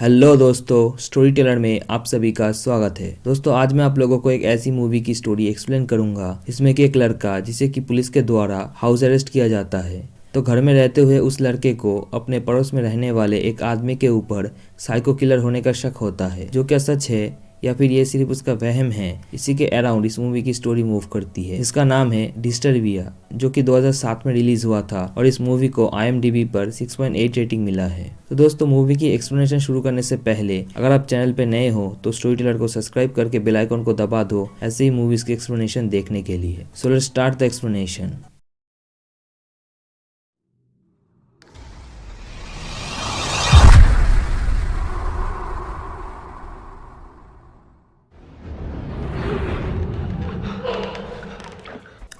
Hello दोस्तों, story teller में आप सभी का स्वागत है। दोस्तों, आज मैं आप लोगों को एक ऐसी मूवी की स्टोरी एक्सप्लेन करूंगा जिसमें कि एक लड़का जिसे कि पुलिस के द्वारा हाउस अरेस्ट किया जाता है, तो घर में रहते हुए उस लड़के को अपने पड़ोस में रहने वाले एक आदमी के ऊपर साइको किलर होने का शक होता है। जो क्या सच है या फिर ये सिर्फ उसका वहम है, इसी के अराउंड इस मूवी की स्टोरी मूव करती है। इसका नाम है डिस्टर्बिया, जो कि 2007 में रिलीज हुआ था और इस मूवी को IMDb पर 6.8 रेटिंग मिला है। तो दोस्तों, मूवी की एक्सप्लेनेशन शुरू करने से पहले अगर आप चैनल पे नए हो तो स्टोरी टेलर को सब्सक्राइब करके बेल आइकन को दबा दो ऐसे ही मूवीज की एक्सप्लेनेशन देखने के लिए। So let's start the explanation.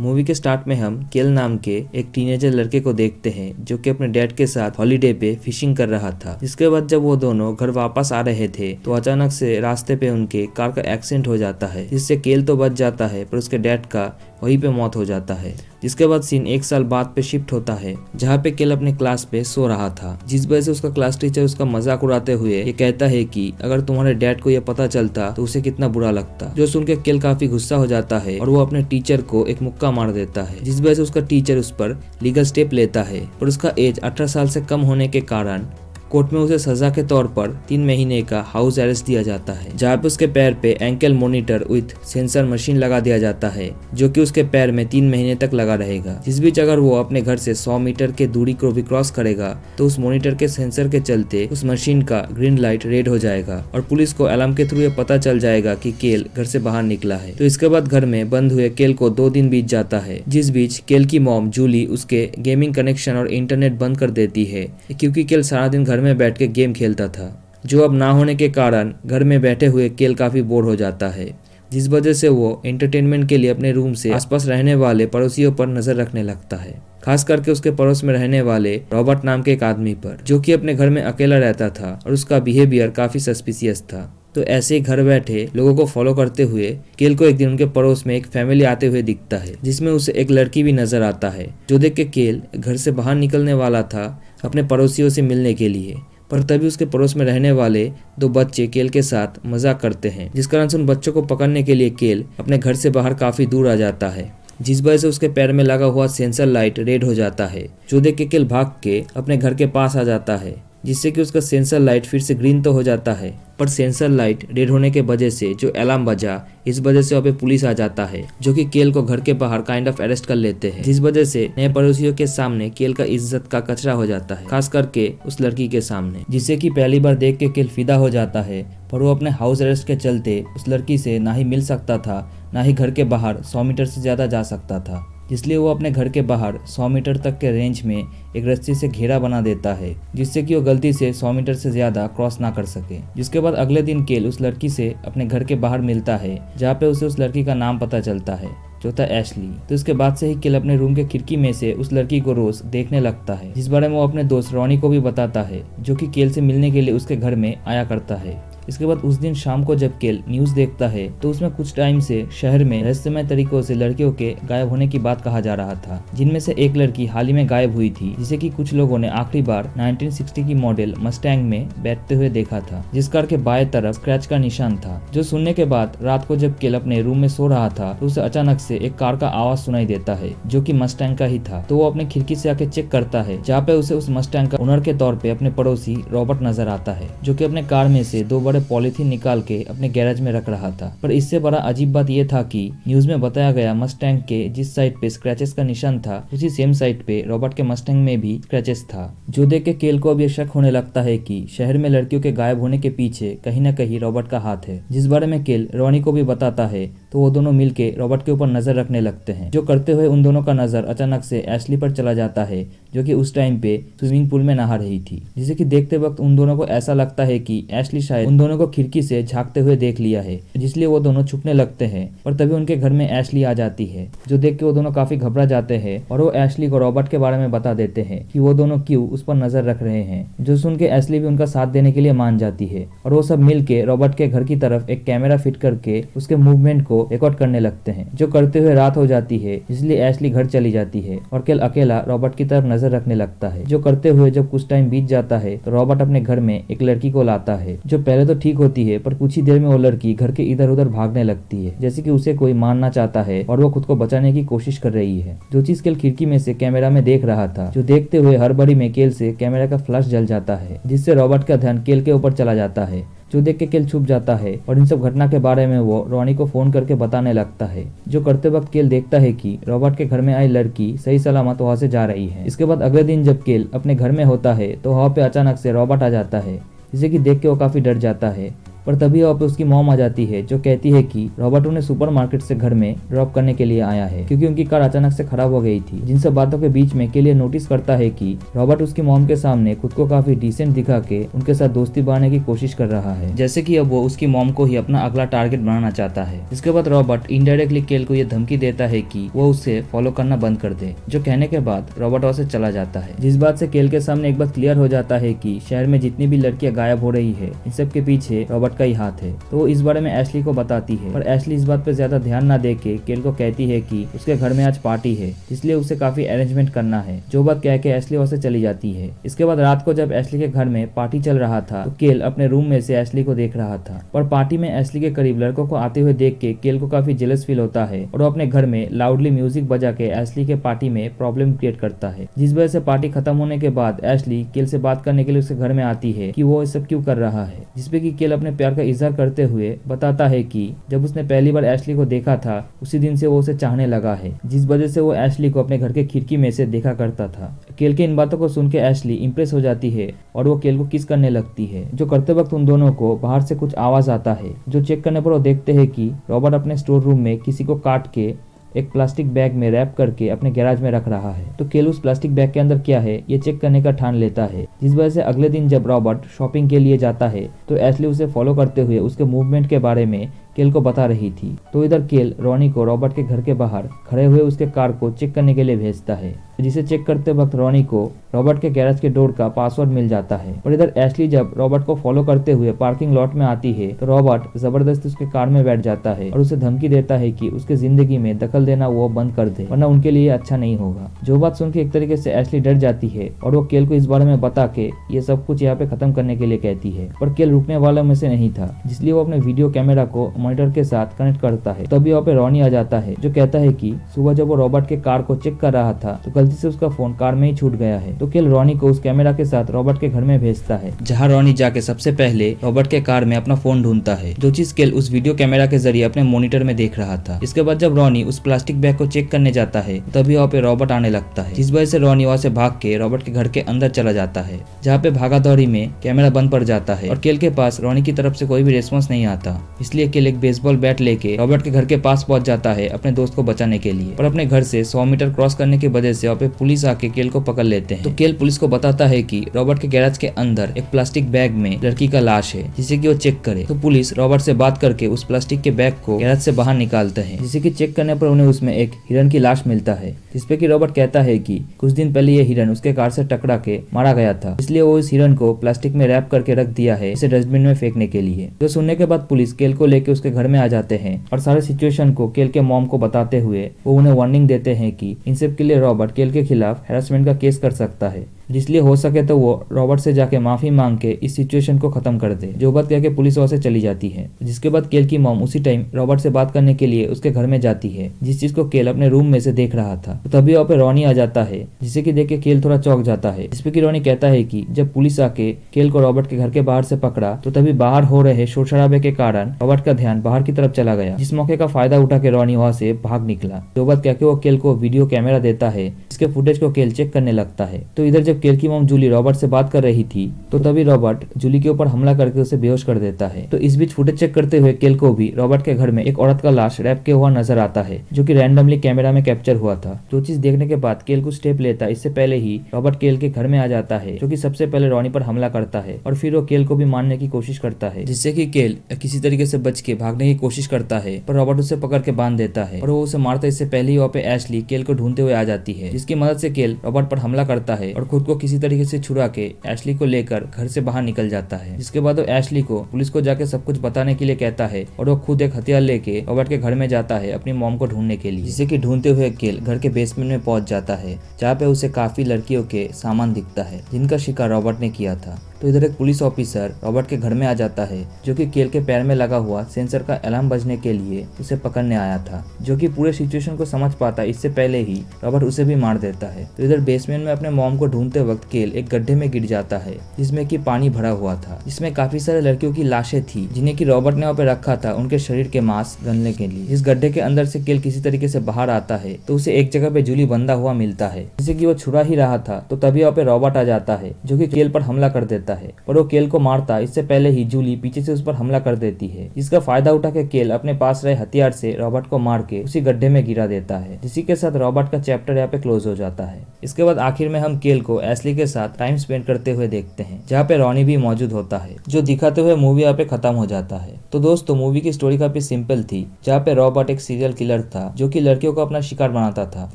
Movie के स्टार्ट में हम केल नाम के एक टीनेजर लड़के को देखते हैं जो कि अपने डैड के साथ हॉलीडे पे फिशिंग कर रहा था। जिसके बाद जब वो दोनों घर वापस आ रहे थे तो अचानक से रास्ते पे उनके कार का एक्सीडेंट हो जाता है, जिससे केल तो बच जाता है पर उसके डैड का वहीं पे मौत हो जाता है। जिसके बाद सीन 1 साल बाद पे शिफ्ट होता है जहाँ पे केल अपने क्लास पे सो रहा था, जिस वजह से उसका क्लास टीचर उसका मजाक उड़ाते हुए ये कहता है कि अगर तुम्हारे डैड को ये पता चलता तो उसे कितना बुरा लगता। जो सुन के केल काफी गुस्सा हो जाता है और वो अपने टीचर को एक मुक्का मार देता है, जिस वजह से उसका टीचर उस पर लीगल स्टेप लेता है। पर उसका एज 18 साल से कम होने के कारण कोर्ट में उसे सजा के तौर पर 3 महीने का हाउस अरेस्ट दिया जाता है, जहाँ पे उसके पैर पे ankle monitor with sensor machine लगा दिया जाता है, जो कि उसके पैर में 3 महीने तक लगा रहेगा। जिस बीच अगर वो अपने घर से 100 मीटर के दूरी को भी क्रॉस करेगा तो उस मॉनिटर के सेंसर के चलते उस मशीन का ग्रीन लाइट रेड हो जाएगा और पुलिस को अलार्म के थ्रू ये पता चल जाएगा कि केल घर से बाहर निकला है। तो इसके बाद घर में बंद हुए केल को 2 दिन बीत जाता है, जिस बीच केल की मॉम जूली उसके गेमिंग कनेक्शन और इंटरनेट बंद कर देती है, क्योंकि केल सारा दिन घर में बैठ के गेम खेलता था, जो अब ना होने के कारण घर में बैठे हुए केल काफी बोर हो जाता है, जिस वजह से वो एंटरटेनमेंट के लिए अपने रूम से आसपास रहने वाले पड़ोसियों पर नजर रखने लगता है, खास करके उसके पड़ोस में रहने वाले रॉबर्ट नाम के एक आदमी पर, जो कि अपने घर में अकेला रहता था और उसका बिहेवियर काफी सस्पिशियस था। तो ऐसे ही घर बैठे लोगों को फॉलो करते हुए केल को एक दिन उनके पड़ोस में एक फैमिली आते हुए दिखता है, जिसमें उसे एक लड़की भी नजर आता है, जो देख के केल घर से बाहर निकलने वाला था अपने पड़ोसियों से मिलने के लिए। पर तभी उसके पड़ोस में रहने वाले 2 बच्चे केल के साथ मजाक करते हैं, जिस कारण से उन बच्चों को पकड़ने के लिए केल अपने घर से बाहर काफी दूर आ जाता है, जिस वजह से उसके पैर में लगा हुआ सेंसर लाइट रेड हो जाता है, जो देख के केल भाग के अपने घर के पास आ जाता है, जिससे कि उसका सेंसर लाइट फिर से ग्रीन तो हो जाता है, पर सेंसर लाइट रेड होने के वजह से जो अलार्म बजा, इस वजह से वहाँ पे पुलिस आ जाता है, जो कि केल को घर के बाहर काइंड ऑफ अरेस्ट कर लेते हैं, जिस वजह से नए पड़ोसियों के सामने केल का इज्जत का कचरा हो जाता है, खास करके उस लड़की के सामने, जिससे कि पहली बार देख के केल फिदा हो जाता है। पर वो अपने हाउस अरेस्ट के चलते उस लड़की से ना ही मिल सकता था, ना ही घर के बाहर 100 मीटर से ज्यादा जा सकता था, इसलिए वो अपने घर के बाहर 100 मीटर तक के रेंज में एक रस्सी से घेरा बना देता है, जिससे कि वो गलती से 100 मीटर से ज्यादा क्रॉस ना कर सके। जिसके बाद अगले दिन केल उस लड़की से अपने घर के बाहर मिलता है, जहाँ पे उसे उस लड़की का नाम पता चलता है, जो था एशली। तो इसके बाद से ही केल अपने रूम के खिड़की में से उस लड़की को रोज देखने लगता है, जिस बारे में वो अपने दोस्त रॉनी को भी बताता है, जो कि केल से मिलने के लिए उसके घर में आया करता है। इसके बाद उस दिन शाम को जब केल न्यूज देखता है तो उसमें कुछ टाइम से शहर में रहस्यमय तरीकों से लड़कियों के गायब होने की बात कहा जा रहा था, जिनमें से एक लड़की हाल ही में गायब हुई थी, जिसे कि कुछ लोगों ने आखिरी बार 1960 की मॉडल मस्टैंग में बैठते हुए देखा था, जिस कार के बाएं तरफ स्क्रैच का निशान था। जो सुनने के बाद रात को जब केल अपने रूम में सो रहा था तो उसे अचानक से एक कार का आवाज सुनाई देता है, जो कि मस्टैंग का ही था। तो वो अपने खिड़की से आके चेक करता है, जहाँ पे उसे उस मस्टैंग का ओनर के तौर पे अपने पड़ोसी रॉबर्ट नजर आता है, जो कि अपने कार में से 2 बड़े पॉलीथीन निकाल के अपने गैराज में रख रहा था। पर इससे बड़ा अजीब बात यह था कि न्यूज में बताया गया मस्टैंग के जिस साइड पे स्क्रैचेस का निशान था, उसी सेम साइड पे रॉबर्ट के मस्टैंग में भी स्क्रैचेस था, जो देख के केल को अब यह शक होने लगता है कि शहर में लड़कियों के गायब होने के पीछे कहीं न कहीं रॉबर्ट का हाथ है, जिस बारे में केल रॉनी को भी बताता है। तो वो दोनों मिलके रॉबर्ट के ऊपर नजर रखने लगते हैं, जो करते हुए उन दोनों का नजर अचानक से एशली पर चला जाता है, जो कि उस टाइम पे स्विमिंग पूल में नहा रही थी, जिसे कि देखते वक्त उन दोनों को ऐसा लगता है कि एशली शायद उन दोनों को खिड़की से झांकते हुए देख लिया है, जिसलिए वो दोनों छुपने लगते हैं। पर तभी उनके घर में एशली आ जाती है, जो देख के वो दोनों काफी घबरा जाते हैं और वो एशली को रॉबर्ट के बारे में बता देते हैं कि वो दोनों क्यों उस पर नजर रख रहे हैं। जो सुन के एशली भी उनका साथ देने के लिए मान जाती है और वो सब मिल के रॉबर्ट के घर की तरफ एक कैमरा फिट करके उसके मूवमेंट को को रिकॉर्ड करने लगते हैं। जो करते हुए रात हो जाती है, इसलिए एशली घर चली जाती है और केल अकेला रॉबर्ट की तरफ नजर रखने लगता है। जो करते हुए जब कुछ टाइम बीत जाता है तो रॉबर्ट अपने घर में एक लड़की को लाता है, जो पहले तो ठीक होती है, पर कुछ ही देर में वो लड़की घर के इधर उधर भागने लगती है, जैसे कि उसे कोई मारना चाहता है और वो खुद को बचाने की कोशिश कर रही है। जो चीज केल खिड़की में से कैमरा में देख रहा था, जो देखते हुए हड़बड़ी में केल से कैमरा का फ्लैश जल जाता है, जिससे रॉबर्ट का ध्यान केल के ऊपर चला जाता है। जो देख के केल छुप जाता है और इन सब घटना के बारे में वो रॉनी को फोन करके बताने लगता है। जो करते वक्त केल देखता है कि रॉबर्ट के घर में आई लड़की सही सलामत वहां से जा रही है। इसके बाद अगले दिन जब केल अपने घर में होता है तो वहां पे अचानक से रॉबर्ट आ जाता है, जिसे कि देख के वो काफी डर जाता है। पर तभी वहाँ पे उसकी मॉम आ जाती है, जो कहती है कि रॉबर्ट उन्हें सुपरमार्केट से घर में ड्रॉप करने के लिए आया है, क्योंकि उनकी कार अचानक से खराब हो गई थी। जिन सब बातों के बीच में केल नोटिस करता है कि रॉबर्ट उसकी मॉम के सामने खुद को काफी डिसेंट दिखा के उनके साथ दोस्ती बनाने की कोशिश कर रहा है, जैसे कि अब वो उसकी मॉम को ही अपना अगला टारगेट बनाना चाहता है। इसके बाद रॉबर्ट इनडायरेक्टली केल को यह धमकी देता है कि वो उसे फॉलो करना बंद कर दे, जो कहने के बाद रॉबर्ट वहां से चला जाता है। जिस बात से केल के सामने एक बात क्लियर हो जाता है कि शहर में जितनी भी लड़कियां गायब हो रही है, इन सब के पीछे रॉबर्ट का ही हाथ है। तो वो इस बारे में एशली को बताती है, पर एशली इस बात पे ज्यादा ध्यान ना देके केल को कहती है कि उसके घर में आज पार्टी है, इसलिए उसे काफी अरेंजमेंट करना है। जो बात कह के एशली वहां से चली जाती है। इसके बाद रात को जब एशली के घर में पार्टी चल रहा था तो केल अपने रूम में से एशली को देख रहा था, पर पार्टी में एशली के करीब लड़कों को आते हुए देख के केल को काफी जेलस फील होता है और वो अपने घर में लाउडली म्यूजिक बजा के एशली के पार्टी में प्रॉब्लम क्रिएट करता है, जिस वजह से पार्टी खत्म होने के बाद एशली केल से बात करने के लिए उसके घर में आती है कि वो ये सब क्यों कर रहा है, जिसपे कि केल अपने प्यार का इजहार करते हुए बताता है कि जब उसने पहली बार एशली को देखा था उसी दिन से वो उसे चाहने लगा है, जिस वजह से वो एशली को अपने घर के खिड़की में से देखा करता था। केल के इन बातों को सुन के एशली इंप्रेस हो जाती है और वो केल को किस करने लगती है। जो करते वक्त उन दोनों को बाहर से कुछ आवाज आता है, जो चेक करने पर वो देखते हैं कि रॉबर्ट अपने स्टोर रूम में किसी को काट के एक प्लास्टिक बैग में रैप करके अपने गैराज में रख रहा है। तो केल उस प्लास्टिक बैग के अंदर क्या है ये चेक करने का ठान लेता है, जिस वजह से अगले दिन जब रॉबर्ट शॉपिंग के लिए जाता है तो एशली उसे फॉलो करते हुए उसके मूवमेंट के बारे में केल को बता रही थी। तो इधर केल रॉनी को रॉबर्ट के घर के बाहर खड़े हुए उसके कार को चेक करने के लिए भेजता है, जिसे चेक करते वक्त रॉनी को रॉबर्ट के गैराज के डोर का पासवर्ड मिल जाता है। और इधर एशली जब रॉबर्ट को फॉलो करते हुए पार्किंग लॉट में आती है तो रॉबर्ट जबरदस्ती उसके कार में बैठ जाता है और उसे धमकी देता है कि उसके जिंदगी में दखल देना वो बंद कर दे, वरना उनके लिए अच्छा नहीं होगा। जो बात सुन के एक तरीके से एशली डर जाती है और वो केल को इस बारे में बता के ये सब कुछ यहाँ पे खत्म करने के लिए कहती है, पर केल रुकने वालों में से नहीं था, जिसलिए वो अपने वीडियो कैमरा को मॉनिटर के साथ कनेक्ट करता है। तभी वहाँ पे रॉनी आ जाता है, जो कहता है कि सुबह जब वो रॉबर्ट के कार को चेक कर रहा था तो गलती से उसका फोन कार में ही छूट गया है। तो केल रॉनी को उस कैमरा के साथ रॉबर्ट के घर में भेजता है, जहाँ रॉनी जाके सबसे पहले रॉबर्ट के कार में अपना फोन ढूंढता है, जो चीज केल उस वीडियो कैमरा के जरिए अपने मॉनिटर में देख रहा था। इसके बाद जब रॉनी उस प्लास्टिक बैग को चेक करने जाता है तभी वहाँ पे रॉबर्ट आने लगता है, जिस वजह से रॉनी वहाँ से भाग के रॉबर्ट के घर के अंदर चला जाता है, जहाँ पे भागादौड़ी में कैमरा बंद पड़ जाता है और केल के पास रॉनी की तरफ से कोई भी रिस्पॉन्स नहीं आता। इसलिए केल एक बेसबॉल बैट लेके रॉबर्ट के घर के पास पहुंच जाता है अपने दोस्त को बचाने के लिए, और अपने घर से 100 मीटर क्रॉस करने की वजह से वहाँ पे पुलिस आके केल को पकड़ लेते हैं। तो केल पुलिस को बताता है कि रॉबर्ट के गैराज के अंदर एक प्लास्टिक बैग में लड़की का लाश है, जिसे कि वो चेक करे। तो पुलिस रॉबर्ट से बात करके उस प्लास्टिक के बैग को गैराज से बाहर निकालते हैं, जिसे कि चेक करने पर उन्हें उसमें एक हिरन की लाश मिलता है, जिसपे कि रॉबर्ट कहता है कि कुछ दिन पहले ये हिरन उसके कार से टकरा के मारा गया था, इसलिए वो इस हिरन को प्लास्टिक में रैप करके रख दिया है इसे डस्टबिन में फेंकने के लिए। तो सुनने के बाद पुलिस केल को लेके उसके घर में आ जाते हैं और सारे सिचुएशन को केल के मॉम को बताते हुए वो उन्हें वार्निंग देते हैं कि इन सब के लिए रॉबर्ट केल के खिलाफ हैरेसमेंट का केस कर सकता है, जिसलिए हो सके तो वो रॉबर्ट से जाके माफी मांग के इस सिचुएशन को खत्म कर दे। जो बात कह के पुलिस वहां से चली जाती है, जिसके बाद केल की मॉम उसी टाइम रॉबर्ट से बात करने के लिए उसके घर में जाती है, जिस चीज को केल अपने रूम में से देख रहा था। तो तभी वहाँ पे रॉनी आ जाता है, जिसे कि देख के केल थोड़ा चौंक जाता है। जिसपे कि रॉनी कहता है कि जब पुलिस आके केल को रॉबर्ट के घर के बाहर से पकड़ा तो तभी बाहर हो रहे शोर शराबे के कारण रॉबर्ट का ध्यान बाहर की तरफ चला गया, जिस मौके का फायदा उठा के रॉनी वहां से भाग निकला। जो बात कह के वो केल को वीडियो कैमरा देता है, इसके फुटेज को केल चेक करने लगता है। तो इधर जब केल की मॉम जूली रॉबर्ट से बात कर रही थी तो तभी रॉबर्ट जूली के ऊपर हमला करके उसे बेहोश कर देता है। तो इस बीच फुटेज चेक करते हुए केल को भी रॉबर्ट के घर में एक औरत का लाश रैप के हुआ नजर आता है, जो कि रैंडमली कैमरा में कैप्चर हुआ था। जो चीज देखने के बाद केल कुछ स्टेप लेता इससे पहले ही रॉबर्ट केल के घर में आ जाता है, जो कि सबसे पहले रॉनी पर हमला करता है और फिर वो केल को भी मारने की कोशिश करता है, जिससे कि केल किसी तरीके से बच के भागने की कोशिश करता है, पर रॉबर्ट उसे पकड़ के बांध देता है और वो उसे मारता इससे पहले ही वहाँ पे एशली केल को ढूंढते हुए आ जाती है, जिसकी मदद से केल रॉबर्ट पर हमला करता है और खुद खुद को किसी तरीके से छुड़ा के एशली को लेकर घर से बाहर निकल जाता है। जिसके बाद वो एशली को पुलिस को जाके सब कुछ बताने के लिए कहता है और वो खुद एक हथियार लेके रॉबर्ट के घर में जाता है अपनी मॉम को ढूंढने के लिए। जिसे कि ढूंढते हुए केल घर के बेसमेंट में पहुंच जाता है, जहाँ पे उसे काफी लड़कियों के सामान दिखता है जिनका शिकार रॉबर्ट ने किया था। तो इधर एक पुलिस ऑफिसर रॉबर्ट के घर में आ जाता है, जो कि केल के पैर में लगा हुआ सेंसर का अलार्म बजने के लिए उसे पकड़ने आया था, जो कि पूरे सिचुएशन को समझ पाता इससे पहले ही रॉबर्ट उसे भी मार देता है। तो इधर बेसमेंट में अपने मॉम को ढूंढते वक्त केल एक गड्ढे में गिर जाता है जिसमें कि पानी भरा हुआ था, जिसमें काफी सारे लड़कियों की लाशें थी जिन्हें कि रॉबर्ट ने वहाँ पे रखा था उनके शरीर के मांस गलने के लिए। इस गड्ढे के अंदर से केल किसी तरीके से बाहर आता है तो उसे एक जगह पे जूली बंधा हुआ मिलता है, जिसे कि वो छुड़ा ही रहा था। तो तभी वहाँ पे रॉबर्ट आ जाता है जो कि केल पर हमला कर देता है, पर वो केल को मारता इससे पहले ही जूली पीछे से उस पर हमला कर देती है, जिसका फायदा उठा के केल अपने पास रहे हथियार से रॉबर्ट को मार के उसी गड्ढे में गिरा देता है, जिसी के साथ रॉबर्ट का चैप्टर यहाँ पे क्लोज हो जाता है। इसके बाद आखिर में हम केल को एशली के साथ टाइम स्पेंड करते हुए देखते हैं, जहाँ पे रॉनी भी मौजूद होता है, जो दिखाते हुए मूवी यहाँ पे खत्म हो जाता है। तो दोस्तों मूवी की स्टोरी काफी सिंपल थी, जहाँ पे रॉबर्ट एक सीरियल किलर था जो कि लड़कियों को अपना शिकार बनाता था,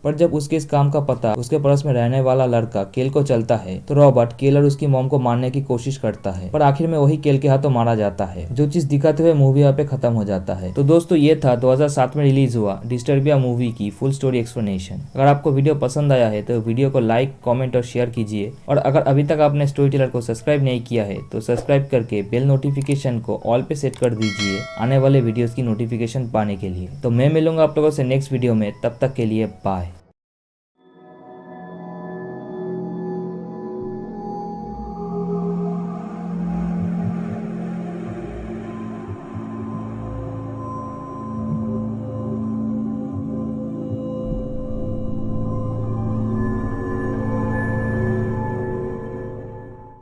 पर जब उसके इस काम का पता उसके पड़ोस में रहने वाला लड़का केल को चलता है तो रॉबर्ट केल और उसकी मॉम को मारने की कोशिश करता है, पर आखिर में वही केल के हाथों मारा जाता है, जो चीज दिखाते हुए मूवी यहाँ पे खत्म हो जाता है। तो दोस्तों ये था 2007 में रिलीज हुआ डिस्टर्बिया मूवी की फुल स्टोरी एक्सप्लेनेशन। अगर आपको वीडियो पसंद आया है तो वीडियो को लाइक, कॉमेंट और शेयर कीजिए, और अगर अभी तक आपने स्टोरी टेलर को सब्सक्राइब नहीं किया है तो सब्सक्राइब करके बेल नोटिफिकेशन को ऑल पे सेट कर दीजिए आने वाले वीडियोस की नोटिफिकेशन पाने के लिए। तो मैं मिलूंगा आप लोगों से नेक्स्ट वीडियो में, तब तक के लिए बाय।